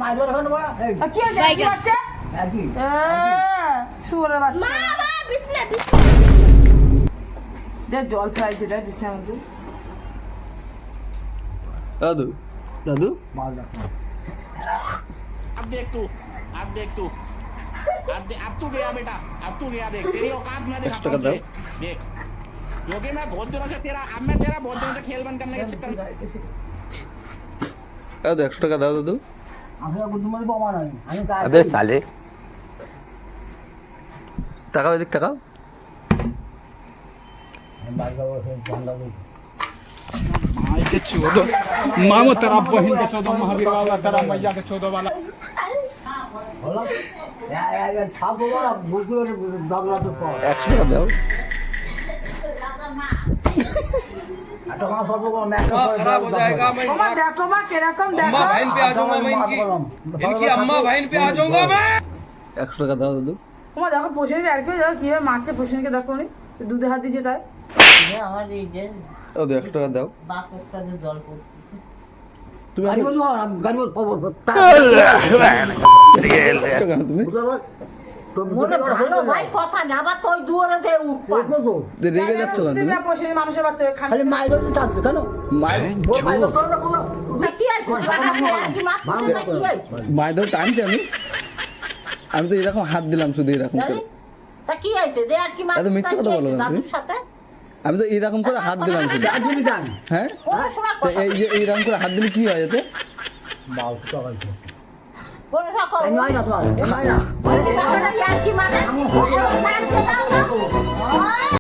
মাইদর এখন বড় এই কি হয়েছে কি বাচ্চা আর কি শুয়োরের বাচ্চা মা মা বিছনা দে জল খাইছে দে বিছনার মধ্যে দাদু দাদু মাল রাখ अब देख तू अब तू गया बेटा अब तू गया देख तेरी औकात मैं दिखाता हूं देख क्योंकि मैं बहुत दिनों से तेरा बहुत दिनों से खेल बंद करने के चक्कर দাদু 100 টাকা দাও দাদু আমি আর বুদ্ধি মানে বাবা নাই আমি কাজ আবে সালে টাকা দিক টাকা আমি বাড়ি যাবো সেই ঠান্ডা দিই मामो तेरा बहन के 14 महावीर वाला तेरा मैया के 14 वाला হলো এ খাবো না বুদ্ধি দগলা তো পড় 100 টাকা দাও আটা মাস সব বড় ম্যাচ खराब हो जाएगा मैं ওমা দেখো মা কিরকম দেখো अम्मा बहन पे आ जाऊंगा मैं इनकी अम्मा बहन पे आ जाऊंगा मैं 100 টাকা দাও দাদু ওমা দেখো পোষণীর আর কেউ দেখো কিভাবে মারছে পোষণীকে দেখো নি দুধে হাত দিয়েছে তাই আমার এই যে দাদু 100 টাকা দাও বাসটা জল পড়ছে তুমি গাড়ি বলবো গাড়ি বলবো তুমি মনে ভালো ভাই কথা না বা তুই দুয়ারে উঠবা রেগে যাচ্ছ কেন তুমি পোষণী মানুষের বাচ্চা খালি মাইদর চাচ্ছে কেন মায়ের কি আছে কি মাছ মায়ের ধরে টানছি আমি তো এরকম হাত দিলাম শুধু এরকম করে তা কি আছে দে আর কি মাছ এত মিথ্যা কথা বলো না তুমি। দাদুর সাথে আমি তো এরকম করে হাত দিলাম শুধু আজলি গান হ্যাঁ কোনো সময় তো এই যে এইরকম করে হাত দিলে কি হয় এতে বাউ তো গাইছে কোনো সকল এই নাই না তো এই নাই না আর কি মানে